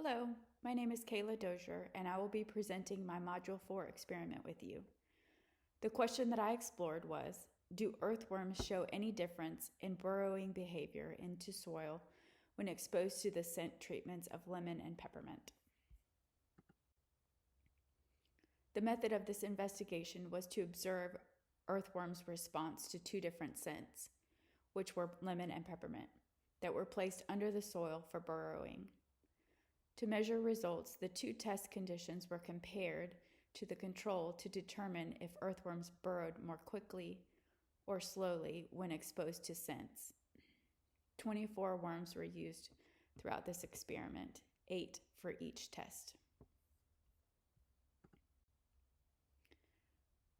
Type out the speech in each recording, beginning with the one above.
Hello, my name is Kayla Dozier, and I will be presenting my Module 4 experiment with you. The question that I explored was, do earthworms show any difference in burrowing behavior into soil when exposed to the scent treatments of lemon and peppermint? The method of this investigation was to observe earthworms' response to two different scents, which were lemon and peppermint, that were placed under the soil for burrowing. To measure results, the two test conditions were compared to the control to determine if earthworms burrowed more quickly or slowly when exposed to scents. 24 worms were used throughout this experiment, 8 for each test.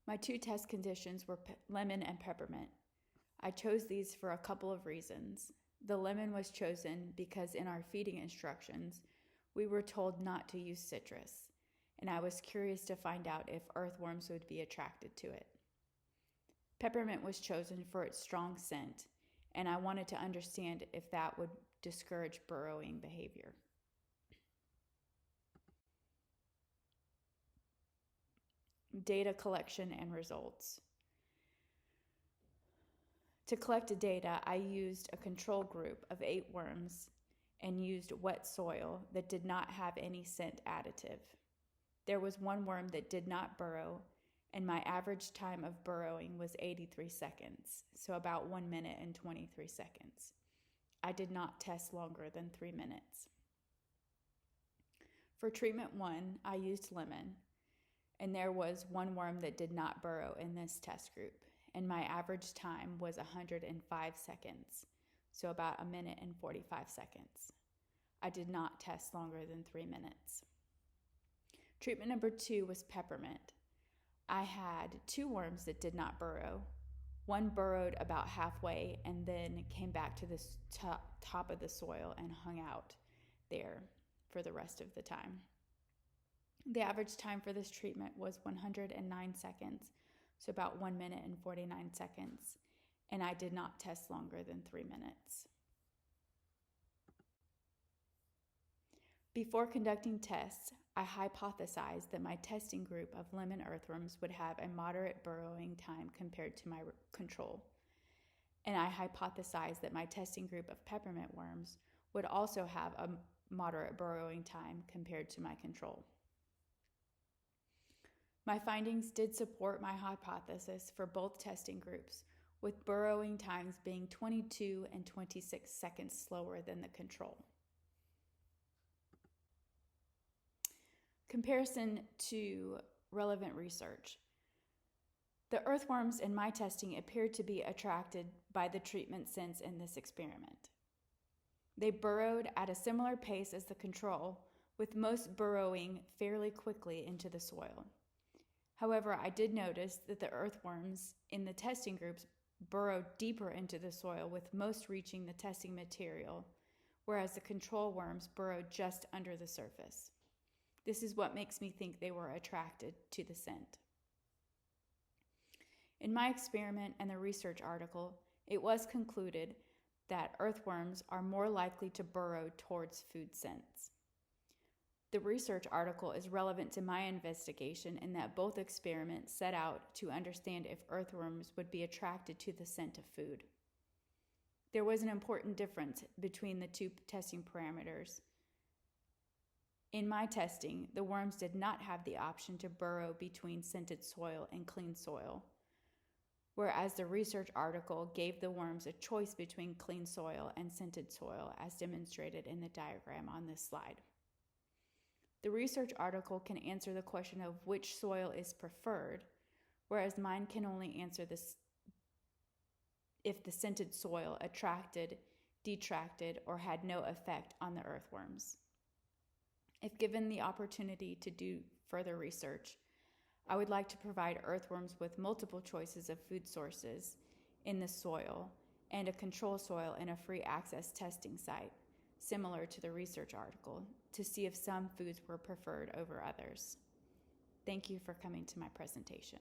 My two test conditions were lemon and peppermint. I chose these for a couple of reasons. The lemon was chosen because in our feeding instructions, we were told not to use citrus, and I was curious to find out if earthworms would be attracted to it. Peppermint was chosen for its strong scent, and I wanted to understand if that would discourage burrowing behavior. Data collection and results. To collect data, I used a control group of 8 worms and used wet soil that did not have any scent additive. There was one worm that did not burrow, and my average time of burrowing was 83 seconds, so about 1 minute and 23 seconds. I did not test longer than 3 minutes. For treatment 1, I used lemon, and there was one worm that did not burrow in this test group, and my average time was 105 seconds, so about 1 minute and 45 seconds. I did not test longer than 3 minutes. Treatment number 2 was peppermint. I had 2 worms that did not burrow. One burrowed about halfway and then came back to the top of the soil and hung out there for the rest of the time. The average time for this treatment was 109 seconds, so about 1 minute and 49 seconds, and I did not test longer than 3 minutes. Before conducting tests, I hypothesized that my testing group of lemon earthworms would have a moderate burrowing time compared to my control, and I hypothesized that my testing group of peppermint worms would also have a moderate burrowing time compared to my control. My findings did support my hypothesis for both testing groups, with burrowing times being 22 and 26 seconds slower than the control. Comparison to relevant research. The earthworms in my testing appeared to be attracted by the treatment scents in this experiment. They burrowed at a similar pace as the control, with most burrowing fairly quickly into the soil. However, I did notice that the earthworms in the testing groups burrowed deeper into the soil, with most reaching the testing material, whereas the control worms burrowed just under the surface. This is what makes me think they were attracted to the scent. In my experiment and the research article, it was concluded that earthworms are more likely to burrow towards food scents. The research article is relevant to my investigation in that both experiments set out to understand if earthworms would be attracted to the scent of food. There was an important difference between the two testing parameters. In my testing, the worms did not have the option to burrow between scented soil and clean soil, whereas the research article gave the worms a choice between clean soil and scented soil, as demonstrated in the diagram on this slide. The research article can answer the question of which soil is preferred, whereas mine can only answer this if the scented soil attracted, detracted, or had no effect on the earthworms. If given the opportunity to do further research, I would like to provide earthworms with multiple choices of food sources in the soil and a control soil in a free access testing site, similar to the research article, to see if some foods were preferred over others. Thank you for coming to my presentation.